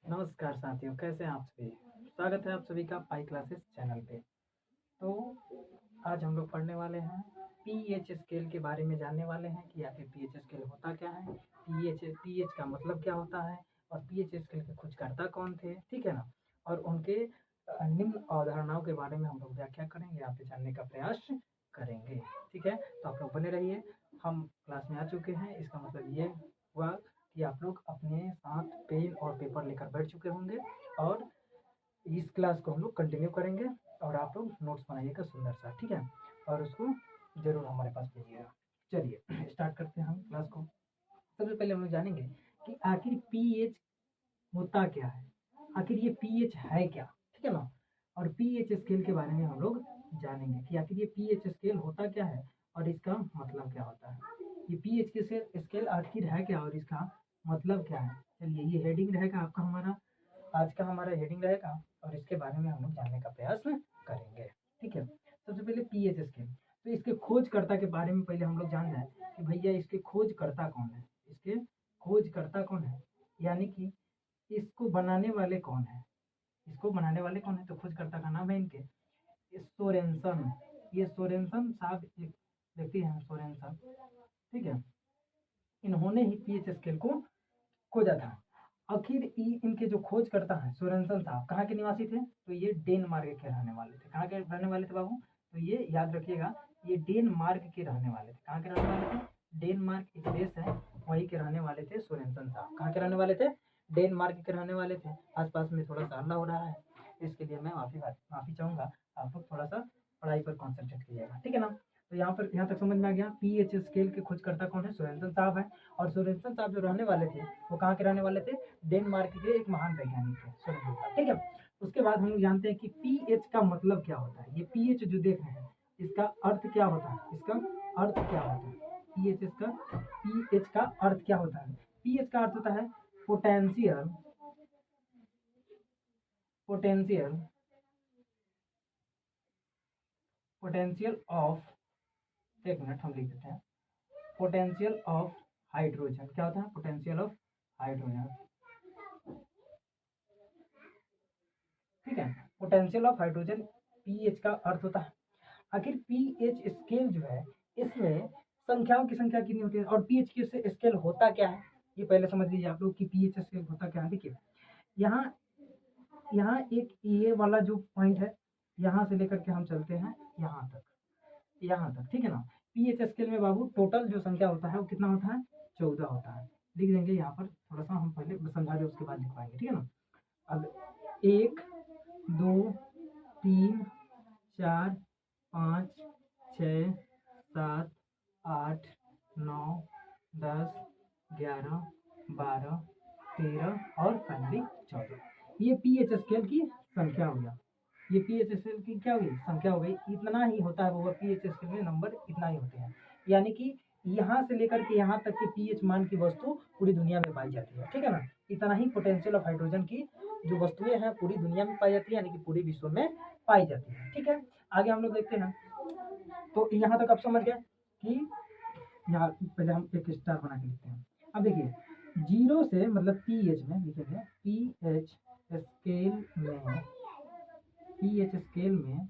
नमस्कार साथियों, कैसे हैं आप सभी। स्वागत है आप सभी का पाई क्लासेस चैनल पे। तो आज हम लोग पढ़ने वाले हैं पीएच स्केल के बारे में, जानने वाले हैं कि आखिर पीएच स्केल होता क्या है, पीएच का मतलब क्या होता है और पीएच स्केल के खोजकर्ता कौन थे, ठीक है ना। और उनके निम्न अवधारणाओं के बारे में हम लोग व्याख्या करेंगे, आप जानने का प्रयास करेंगे। ठीक है, तो आप लोग बने रहिए। हम क्लास में आ चुके हैं, इसका मतलब ये हुआ कि आप लोग अपने साथ पेन और पेपर लेकर बैठ चुके होंगे और इस क्लास को हम लोग कंटिन्यू करेंगे। और आप लोग नोट्स बनाइएगा सुंदर सा, ठीक है, और उसको जरूर हमारे पास भेजिएगा। चलिए स्टार्ट करते हैं हम क्लास को। सबसे पहले हम लोग जानेंगे कि आखिर पीएच होता क्या है, आखिर ये पीएच है क्या, ठीक है ना। और पीएच स्केल के बारे में हम लोग जानेंगे कि आखिर ये पीएच स्केल होता क्या है और इसका मतलब क्या होता है। ये पीएच के स्केल आखिर है क्या और इसका मतलब क्या है। चलिए, ये हेडिंग रहेगा आपका, हमारा आज का हमारा हेडिंग रहेगा और इसके बारे में हम लोग जानने का प्रयास करेंगे। ठीक है, सबसे पहले पीएच स्केल, तो इसके खोजकर्ता के बारे में पहले हम लोग जान जाए कि भैया इसके खोजकर्ता कौन है। इसके खोजकर्ता कौन है, यानी कि इसको बनाने वाले कौन है। इसको बनाने वाले कौन है, तो खोजकर्ता का नाम है इनके सोरेनसन। ये सोरेनसन साहब एक व्यक्ति हैं, सोरेनसन, ठीक है। इन्होंने ही पीएच स्केल को खोजा था। आखिर इनके जो खोजकर्ता हैं सोरेनसन साहब कहाँ के निवासी थे, तो ये डेनमार्क के रहने वाले थे। कहाँ के रहने वाले थे बाबू, तो ये याद रखिएगा, ये डेनमार्क के रहने वाले थे। कहाँ के रहने वाले थे, डेनमार्क एक देश है, वहीं के रहने वाले थे सोरेनसन साहब। कहाँ के रहने वाले थे, डेनमार्क के रहने वाले थे। आसपास में थोड़ा सा हल्ला हो रहा है, इसके लिए मैं माफी चाहूंगा। आप लोग थोड़ा सा पढ़ाई पर कॉन्सेंट्रेट कीजिएगा, ठीक है ना। तो यहाँ तक समझ में आ गया, पीएच स्केल के खोजकर्ता कौन है, सोरेनसन साहब है। और सोरेनसन साहब जो रहने वाले थे वो कहाँ के रहने वाले थे, डेनमार्क के एक महान वैज्ञानिक थे सोरेनसन साहब, ठीक है। उसके बाद हम लोग जानते हैं कि पीएच का मतलब क्या होता है। ये पीएच जो देख रहे हैं इसका अर्थ क्या होता है, इसका अर्थ क्या होता है, पीएच का अर्थ क्या होता है। पीएच का अर्थ होता है पोटेंशियल पोटेंशियल पोटेंशियल ऑफ, एक मिनट हम लिख देते हैं, पोटेंशियल ऑफ हाइड्रोजन। क्या होता है, पोटेंशियल ऑफ हाइड्रोजन, ठीक है। पोटेंशियल ऑफ हाइड्रोजन पीएच का अर्थ होता है। आखिर पीएच स्केल जो है इसमें संख्याओं की संख्या कितनी होती है और पीएच की स्केल होता क्या है, ये पहले समझ लीजिए आप लोग कि पीएच स्केल होता क्या है। देखिए, यहाँ यहाँ एक ये वाला जो पॉइंट है, यहाँ से लेकर के हम चलते हैं यहाँ तक, ठीक है ना। पीएच स्केल में बाबू टोटल जो संख्या होता है वो कितना होता है, 14 होता है। लिख देंगे यहाँ पर, थोड़ा सा हम पहले समझा दें उसके बाद लिखवाएंगे, ठीक है ना। अब 1 2 3 4 5 6 7 8 9 10 11 12 13 और फाइनली 14। ये पीएच स्केल की संख्या हो गया, ये पीएच स्केल की क्या हुई, संख्या हो गई। इतना ही होता है वो पीएच स्केल में, नंबर इतना ही होते हैं। यानी कि यहाँ से लेकर के यहाँ तक के पीएच मान की वस्तु पूरी दुनिया में पाई जाती है, ठीक है ना। इतना ही पोटेंशियल ऑफ हाइड्रोजन की जो वस्तुएं हैं पूरी दुनिया में पाई जाती है, यानी कि पूरे विश्व में पाई जाती है, ठीक है। आगे हम लोग देखते हैं। तो यहाँ तक आप समझ गए कि यहाँ पहले हम एक स्टार बना के लिखते हैं। अब देखिए, जीरो से मतलब पीएच में लिखेंगे, पीएच स्केल में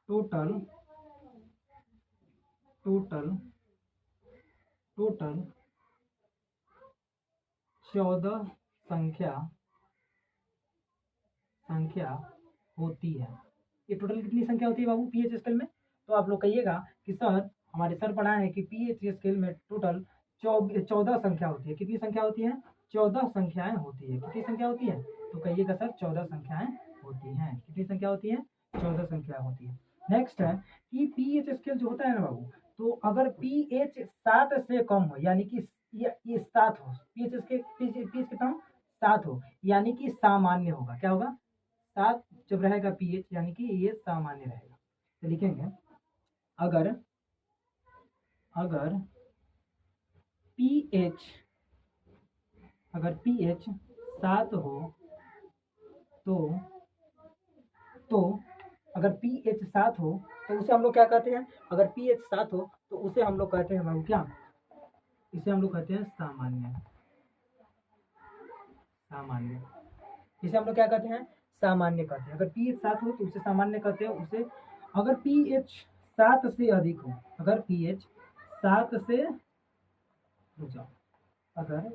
टोटल टोटल टोटल 14 संख्या होती है। ये टोटल कितनी संख्या होती है बाबू पीएच स्केल में, तो आप लोग कहिएगा कि सर हमारे सर पढ़ाए हैं कि पीएच स्केल में टोटल 14 संख्या होती है। कितनी संख्या होती है, 14 संख्याएं होती है। कितनी संख्या होती है, तो कहिएगा सर 14 संख्याएं होती हैं। कितनी संख्या होती है, 14 संख्या होती है। नेक्स्ट है कि पीएच स्केल जो होता है ना बाबू, तो अगर पीएच 7 से कम हो, यानी कि ये 7 हो, पीएच स्केल पीएच कितना हो, 7 हो, यानी कि सामान्य होगा। क्या होगा, 7 जब रहेगा पीएच यानी कि ये सामान्य रहेगा। तो लिखेंगे अगर अगर पीएच 7 हो तो अगर पीएच 7 हो तो उसे हम लोग क्या कहते हैं, अगर पीएच 7 हो तो उसे हम लोग कहते हैं बाबू क्या, इसे हम लोग कहते हैं सामान्य। सामान्य, इसे हम लोग क्या कहते हैं, सामान्य कहते हैं। अगर पीएच 7 हो तो उसे सामान्य कहते हैं। उसे अगर पीएच 7 से अधिक हो, अगर पीएच 7 से, रुक जाओ, अगर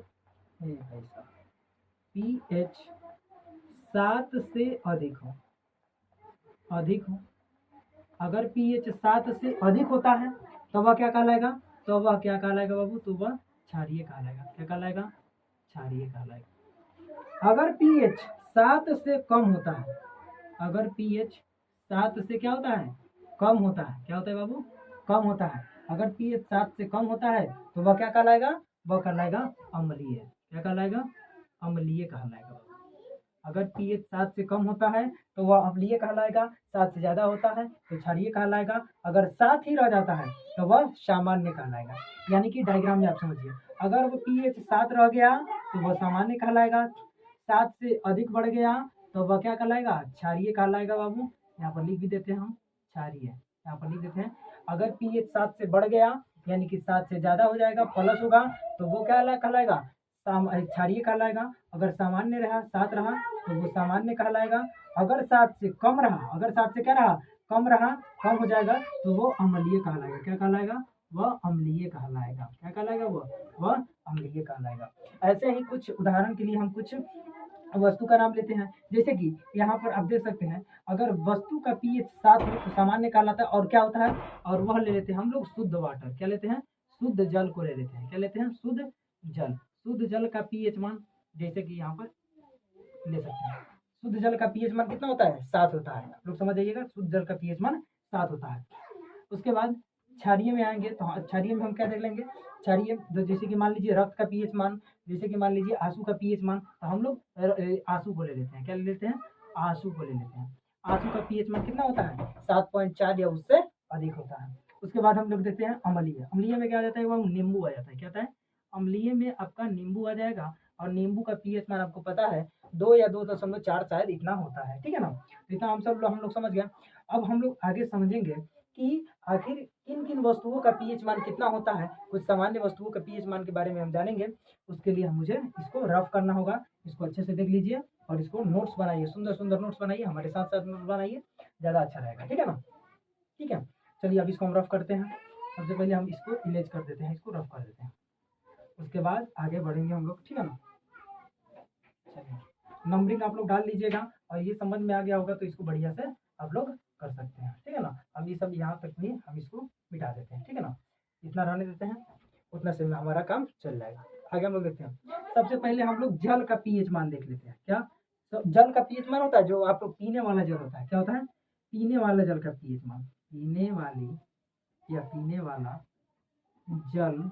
पीएच 7 से अधिक हो, अगर पीएच 7 से अधिक होता है तो वह क्या कहलाएगा, तो वह क्या कहलाएगा बाबू, तो वह क्षारीय कहलाएगा। क्या कहलाएगा, क्षारीय कहलाएगा। अगर पीएच 7 से कम होता है, अगर पीएच 7 से क्या होता है, कम होता है, क्या होता है बाबू, कम होता है। अगर पीएच 7 से कम होता है तो वह क्या कहलाएगा, वह कहलाएगा अम्लीय। क्या कहलाएगा, अम्लीय कहलाएगा। अगर पीएच 7 से कम होता है तो वह अम्लीय कहलाएगा, 7 से ज़्यादा होता है तो क्षारीय कहलाएगा। अगर 7 ही रह जाता है तो वह सामान्य कहलाएगा। यानी कि डायग्राम में आप समझिए, अगर वो पीएच 7 रह गया तो वह सामान्य कहलाएगा, 7 से अधिक बढ़ गया तो वह क्या कहलाएगा, क्षारीय कहलाएगा। बाबू यहाँ पर लिख भी देते हैं हम, क्षारीय यहाँ पर लिख देते हैं। अगर पीएच 7 से बढ़ गया यानी कि 7 से ज़्यादा हो जाएगा, प्लस होगा, तो वो क्या कहलाएगा, क्षारीय कहलाएगा। अगर सामान्य रहा, 7 रहा तो वो सामान्य कहलाएगा। अगर 7 से कम रहा, अगर 7 से क्या रहा, कम रहा, कम हो जाएगा तो वो अम्लीय कहलाएगा। क्या कहलाएगा, वह अम्लीय कहलाएगा। क्या कहलाएगा, वह अम्लीय कहलाएगा। ऐसे ही कुछ उदाहरण के लिए हम कुछ वस्तु का नाम लेते हैं। जैसे कि यहाँ पर आप देख सकते हैं, अगर वस्तु का पीएच 7 हो तो सामान्य कहलाता है। और क्या होता है, और वह ले लेते हैं हम लोग शुद्ध वाटर। क्या लेते हैं, शुद्ध जल को ले लेते हैं। क्या लेते हैं, शुद्ध जल। शुद्ध जल का पीएच मान जैसे कि यहाँ पर ले सकते हैं, शुद्ध जल का पीएच मान कितना होता है, 7 होता है। आप लोग समझ जाइएगा, शुद्ध जल का पीएच मान 7 होता है। उसके बाद क्षारीय में आएंगे तो क्षारीय में हम क्या देख लेंगे, क्षारीय जैसे कि मान लीजिए रक्त का पीएच मान, जैसे कि मान लीजिए आंसू का पीएच मान, तो हम लोग आंसू को ले लेते हैं। क्या ले लेते हैं, आंसू को ले लेते हैं। आंसू का पीएच मान कितना होता है, 7.4 या उससे अधिक होता है। उसके बाद हम लोग देखते हैं अम्लीय। अम्लीय में क्या आ जाता है, वह नींबू आ जाता है। क्या आता है, अम्लीय में आपका नींबू आ जाएगा। और नींबू का पीएच मान आपको पता है 2 या 2.4 शायद इतना होता है। ठीक है ना, इतना हम लोग समझ गया। अब हम लोग आगे समझेंगे कि आखिर किन किन वस्तुओं का पीएच मान कितना होता है। कुछ सामान्य वस्तुओं का पीएच मान के बारे में हम जानेंगे। उसके लिए मुझे इसको रफ करना होगा। इसको अच्छे से देख लीजिए और इसको नोट्स बनाइए, सुंदर सुंदर नोट्स बनाइए, हमारे साथ साथ नोट्स बनाइए, ज़्यादा अच्छा रहेगा। ठीक है ना, ठीक है। चलिए अब इसको हम रफ करते हैं। सबसे पहले हम इसको इरेज कर देते हैं, इसको रफ कर देते हैं, उसके बाद आगे बढ़ेंगे हम लोग। ठीक है ना, चलिए नंबरिंग आप लोग डाल लीजिएगा और ये समझ में आ गया होगा तो इसको बढ़िया से आप लोग कर सकते हैं। ठीक है ना, अब ये सब यहाँ तक भी हम इसको मिटा देते हैं। ठीक है ना, इतना रहने देते हैं, उतना से हमारा काम चल जाएगा। आगे हम लोग देखते हैं। सबसे पहले हम लोग जल का पीएच मान देख लेते हैं। क्या, तो जल का पीएच मान होता है जो आप लोग पीने वाला जल होता है। क्या होता है, पीने वाला जल का पीएच मान, पीने वाली या पीने वाला जल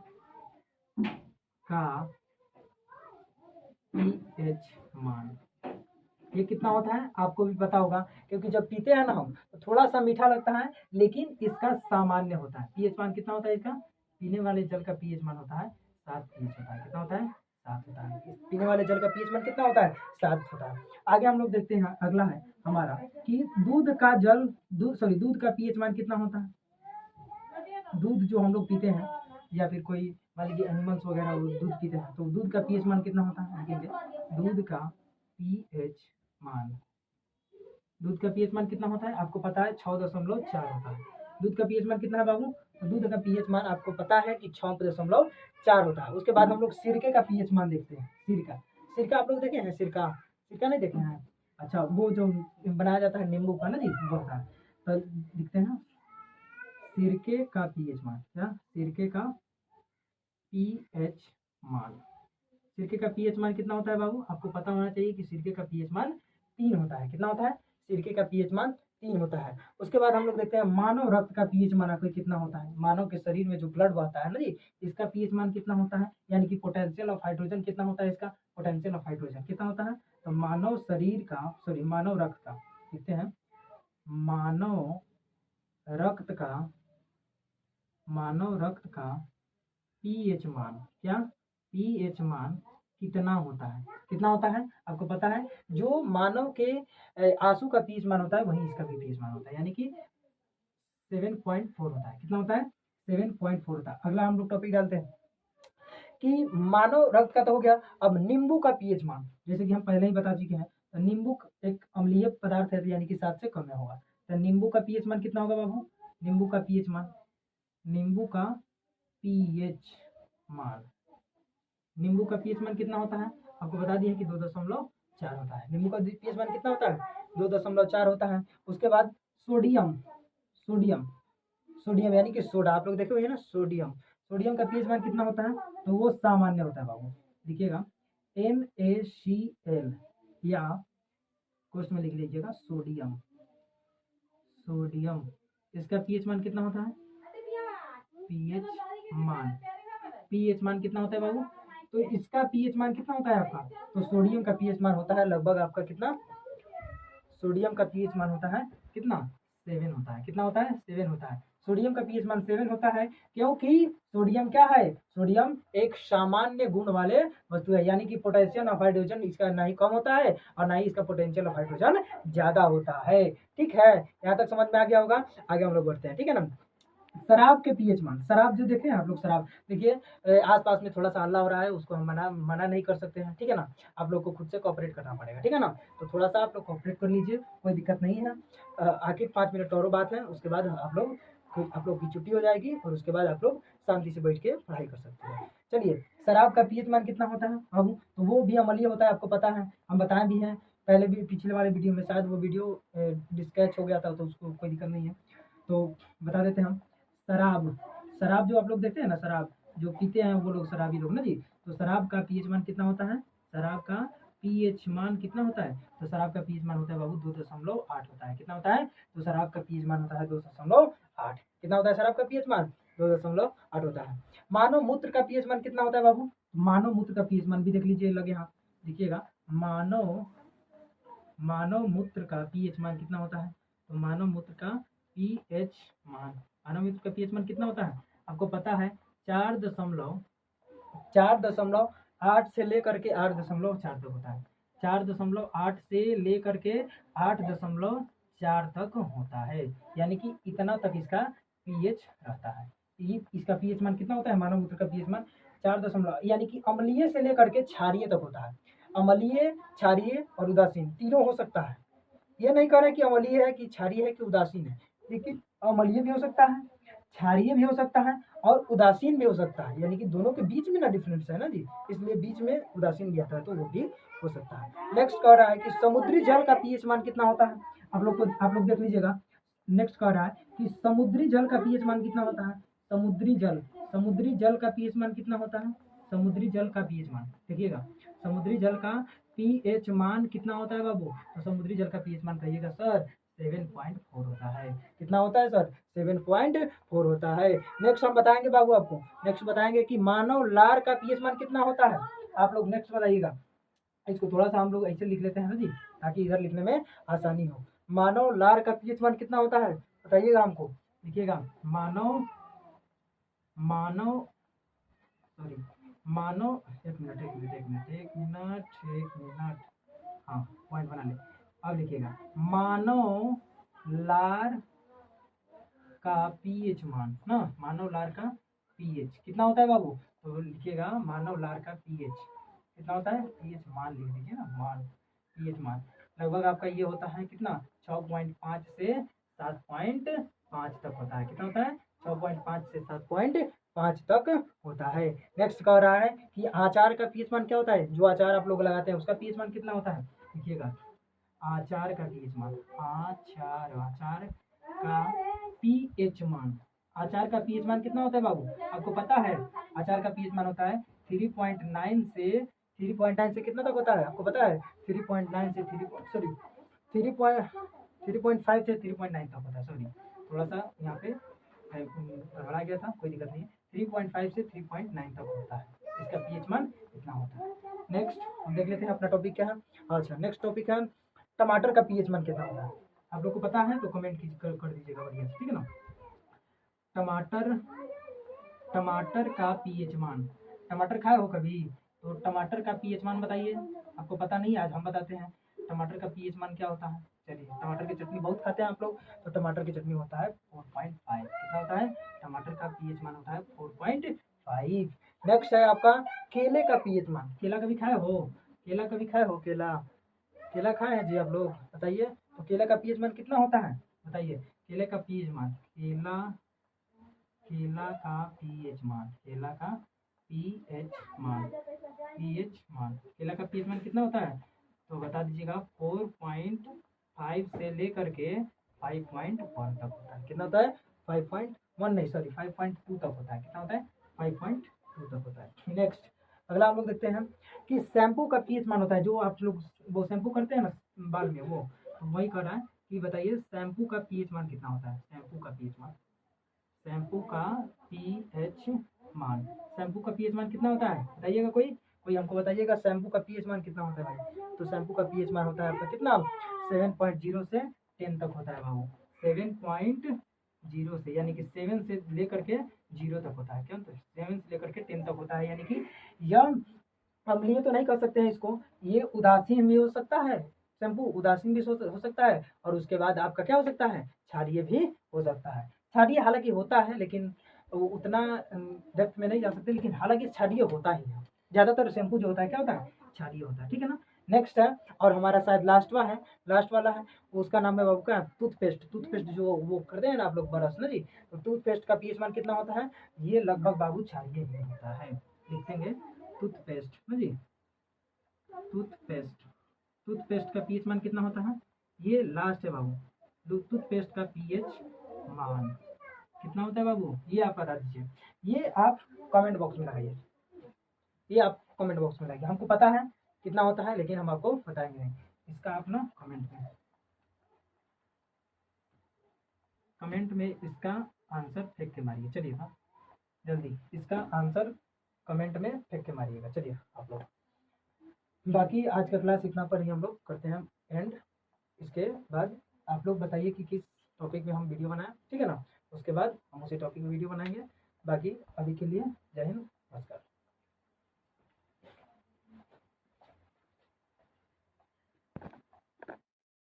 का पीएच मान ये कितना होता है आपको भी पता होगा, क्योंकि जब पीते हैं ना हम तो थोड़ा सा मीठा लगता है, लेकिन इसका सामान्य होता है। पीएच मान कितना होता है इसका, पीने वाले जल का पीएच मान होता है 7 पीएच होता है। कितना होता है, 7 होता है। पीने वाले जल का पीएच मान कितना होता है, 7 होता है। आगे हम लोग देखते हैं, अगला है हमारा कि दूध का पीएच मान कितना होता है। दूध जो हम लोग पीते हैं या फिर कोई मान लीजिए एनिमल्स वगैरह वो दूध पीते हैं, तो दूध का पीएच मान कितना होता है, देखेंगे दूध का पीएच मान, दूध का पीएच मान कितना होता है आपको पता है, 6.4 होता है। दूध का पीएच मान कितना है बाबू, तो दूध का पीएच मान आपको पता है कि 6.4 होता है। उसके बाद हम लोग सिरके का पीएच मान देखते हैं। सिरका आप लोग देखे हैं, सिरका नहीं देखे हैं, अच्छा वो जो बनाया जाता है नींबू का ना जी, वो होता है। तो दिखते हैं सिरके का पीएच मान, क्या, सिरके का पीएच मान, सिरके का पीएच मान कितना होता है बाबू, आपको पता होना चाहिए कि सिरके का पीएच मान 3 होता है। कितना होता है, सिरके का पीएच मान 3 होता है। उसके बाद हम लोग देखते हैं मानव रक्त का पीएच मान आपको कितना होता है। मानव के शरीर में जो ब्लड बहता है ना जी, इसका पीएच मान कितना होता है, यानी कि पोटेंशियल ऑफ हाइड्रोजन कितना होता है, इसका पोटेंशियल ऑफ हाइड्रोजन कितना होता है। तो मानव रक्त का देखते हैं, मानव रक्त का पीएच मान, क्या, पीएच मान कितना होता है, कितना होता है आपको पता है। जो मानव के आंसू का पीएच मान होता है वही इसका भी पीएच मान होता है, यानी कि 7.4 होता है। कितना होता है, 7.4 होता है। अगला हम लोग टॉपिक डालते हैं कि मानव रक्त का तो हो गया। अब नींबू का पीएच मान, जैसे कि हम पहले ही बता चुके हैं, तो नींबू एक अम्लीय पदार्थ है, यानी कि 7 से कम में होगा। तो नींबू का पीएच मान कितना होगा बाबू? नींबू का पीएच मान, नींबू का पीएच मान, नींबू का पीएच मान कितना होता है? आपको बता दिया कि 2.4 होता है। नींबू का पीएच मान कितना होता है? 2.4 होता है। उसके बाद सोडियम, सोडियम, सोडियम यानी कि सोडा, आप लोग देखे हुए ना सोडियम, सोडियम का पीएच मान कितना होता है? तो वो सामान्य होता है बाबू, लिखिएगा NaCl, या क्वेश्चन में लिख लीजिएगा सोडियम, सोडियम, इसका पीएच मान कितना होता है? पीएच मान, पीएच मान कितना होता है बाबू? तो इसका पीएच मान कितना होता है आपका? तो सोडियम का पीएच मान होता है लगभग आपका कितना? सोडियम का पीएच मान होता है कितना? 7 होता है। कितना होता है? 7 होता है। सोडियम का पीएच मान 7 होता है, क्योंकि सोडियम क्या है? सोडियम एक सामान्य गुण वाले वस्तु है, यानी कि पोटेंशियल ऑफ हाइड्रोजन इसका ना ही कम होता है और ना ही इसका पोटेंशियल ऑफ हाइड्रोजन ज्यादा होता है। ठीक है, यहाँ तक समझ में आ गया होगा। आगे हम लोग बढ़ते हैं, ठीक है ना। शराब के पीएच मान, शराब जो देखे हैं आप लोग, शराब देखिए आसपास में थोड़ा सा हल्ला हो रहा है, उसको हम मना नहीं कर सकते हैं, ठीक है ना। आप लोग को खुद से कोऑपरेट करना पड़ेगा, ठीक है ना। तो थोड़ा सा आप लोग कोऑपरेट कर लीजिए, कोई दिक्कत नहीं है। आखिर 5 मिनट और बात है, उसके बाद आप लोग की छुट्टी हो जाएगी और उसके बाद आप लोग शांति से बैठ के पढ़ाई कर सकते हैं। चलिए, शराब का पीएच मान कितना होता है बाबू? तो वो भी अम्लीय होता है, आपको पता है, हम बताए भी हैं पहले भी, पिछले वाले वीडियो में, शायद वो वीडियो डिस्कैच हो गया था, तो उसको कोई दिक्कत नहीं है, तो बता देते हैं हम। शराब, शराब जो आप लोग देखते हैं ना, शराब जो पीते हैं वो लोग, शराबी लोग ना जी, तो शराब का पीएच मान कितना होता है? शराब का पीएच मान कितना होता है? तो शराब का पीएच मान होता है बाबू 2.8 होता है। कितना होता है? तो शराब का पीएच मान होता है 2.8। कितना होता है शराब का पीएच मान? 2.8 होता है। मानव मूत्र का पीएच मान कितना होता है बाबू? मानव मूत्र का पीएच मान भी देख लीजिए, लगे हाथ देखिएगा, मानव मूत्र का पीएच मान कितना होता है? तो मानव मूत्र का पीएच मान, मानव मूत्र का पीएच मान कितना होता है? आपको पता है 4.8 से लेकर के 8.4 तक होता है। 4.8 से लेकर के 8.4 तक होता है, यानी कि इतना तक इसका पीएच रहता है। इसका पीएच मान कितना होता है? मानव मूत्र का पीएच मान 4, यानी कि अम्लीय से लेकर के क्षारीय तक होता है। अम्लीय, क्षारीय और उदासीन तीनों हो सकता है। ये नहीं कह रहे कि अम्लीय है कि क्षारीय है कि उदासीन है, लेकिन अम्लीय भी हो सकता है, क्षारीय भी हो सकता है और उदासीन भी हो सकता है, यानी कि दोनों के बीच में ना डिफरेंस है ना जी, इसलिए बीच में उदासीन भी आता है, तो वो भी हो सकता है। नेक्स्ट कह रहा है कि समुद्री जल का पीएच मान कितना होता है? आप लोग देख लीजिएगा। नेक्स्ट कह रहा है कि समुद्री जल का पीएच मान कितना होता है? समुद्री जल का पीएच मान कितना होता है? समुद्री जल का पीएच मान देखिएगा, समुद्री जल का पीएच मान कितना होता है बाबू? तो समुद्री जल का पीएच मान कहिएगा सर 7.4 होता है। कितना होता है सर? 7.4 होता है। नेक्स्ट हम बताएंगे बाबू आपको, नेक्स्ट बताएंगे कि मानव लार का पीएच मान कितना होता है। आप लोग नेक्स्ट बताइएगा। इसको थोड़ा सा हम लोग ऐसे लिख लेते हैं ना जी, ताकि इधर लिखने में आसानी हो। मानव लार का पीएच मान कितना होता है बताइएगा हमको, लिखिएगा मानव सॉरी मानव, एक मिनट, हाँ पॉइंट बना ले। अब लिखिएगा मानव लार का पीएच मान ना, मानव लार का पीएच कितना होता है बाबू? तो लिखिएगा मानव लार का पीएच कितना होता है? पीएच मान लिख दीजिए ना, मान, पीएच मान लगभग आपका ये होता है कितना? 6.5 से 7.5 तक होता है। कितना होता है? 6.5 से 7.5 तक होता है। नेक्स्ट कह रहा है कि आचार का पीएच मान क्या होता है? जो आचार आप लोग लगाते हैं उसका पीएच मान कितना होता है? लिखिएगा आचार का पीएच मान, आचार का पीएच मान, आचार का पीएच मान कितना होता है बाबू? आपको पता है आचार का पीएच मान होता है 3.9 से कितना तक होता है? आपको पता है 3.9 से 3.5 से 3.9 तक होता है। सॉरी, थोड़ा सा यहाँ पे गड़बड़ा गया था, कोई दिक्कत नहीं है। 3.5 से 3.9 तक होता है, इसका पीएच मान इतना होता है। नेक्स्ट हम देख लेते हैं अपना टॉपिक क्या है। अच्छा, नेक्स्ट टॉपिक है टमाटर का पीएच मान कितना होता है। आप लोग को पता है तो कमेंट कर दीजिएगा बढ़िया से, ठीक है ना। टमाटर का पीएच मान, टमाटर खाए हो कभी? तो टमाटर का पीएच मान बताइए। आपको पता नहीं, आज हम बताते हैं टमाटर का पीएच मान क्या होता है। चलिए, टमाटर की चटनी बहुत खाते हैं आप लोग, तो टमाटर की चटनी होता है 4.5। कितना होता है? टमाटर का पीएच मान होता है 4.5। नेक्स्ट है आपका केले का पीएच मान। केला कभी खाए हो? केला कभी खाए हो? केला केला खाए हैं जी आप लोग? बताइए तो केला का पीएच मान कितना होता है? बताइए केले का पीएच मान। केला केला का पीएच मान। केला का पीएच मान। पीएच मान केला का पीएच मान कितना होता है? तो बता दीजिएगा। 4.5 से लेकर के 5.1 तक होता है। कितना होता है? 5.1 नहीं, सॉरी 5.2 तक होता है। कितना होता है? 5.2 तक होता है। नेक्स्ट अगला हम लोग देखते हैं कि शैम्पू का पीएच मान होता है। जो आप लोग वो शैम्पू करते हैं ना बाल में, वो तो वही कर रहा है कि बताइए शैम्पू का पीएच मान कितना होता है? शैम्पू का पीएच मान। शैम्पू का पीएच मान। शैम्पू का पीएच मान कितना होता है? बताइएगा कोई कोई हमको बताइएगा शैम्पू का पीएच मान कितना होता है भाई? तो शैम्पू का पीएच मान होता है आपका कितना? 7.0 से 10 तक होता है बाबू। 7.0 से, यानी कि 7 से लेकर के 0 तक होता है। क्यों? तो 7 से लेकर के 10 तक होता है, यानी कि यह अम्लीय तो नहीं कर सकते हैं इसको, ये उदासीन भी हो सकता है। शैम्पू उदासीन भी हो सकता है, और उसके बाद आपका क्या हो सकता है? क्षारीय भी हो सकता है। क्षारीय हालांकि होता है, लेकिन वो उतना डेप्थ में नहीं जा सकते, लेकिन हालांकि क्षारीय होता ही है। ज़्यादातर शैम्पू जो होता है क्या होता है? क्षारीय होता है। ठीक है ना? नेक्स्ट है, और हमारा शायद लास्ट वाला है, उसका नाम है बाबू का टूथपेस्ट। टूथपेस्ट जो वो करते हैं ना आप लोग ब्रश ना जी, तो टूथपेस्ट का पीएच मान कितना होता है? ये लगभग बाबू क्षारीय ही होता है। लिखेंगे टूथपेस्ट ना जी। टूथपेस्ट टूथपेस्ट का पीएच मान कितना होता है? ये लास्ट है बाबू। टूथपेस्ट का पीएच मान कितना होता है बाबू? ये आप बता दीजिए। ये आप कमेंट बॉक्स में लगाइए। ये आप कमेंट बॉक्स में लगाइए। हमको पता है कितना होता है, लेकिन हम आपको बताएंगे नहीं। इसका आप ना कमेंट में इसका आंसर फेंक के मारिए। चलिए हाँ, जल्दी इसका आंसर कमेंट में फेंक के मारिएगा। चलिए आप लोग, बाकी आज का क्लास इतना पर ही हम लोग करते हैं एंड। इसके बाद आप लोग बताइए कि किस टॉपिक में हम वीडियो बनाएं। ठीक है ना? उसके बाद हम उसी टॉपिक में वीडियो बनाएंगे। बाकी अभी के लिए जय हिंद, नमस्कार।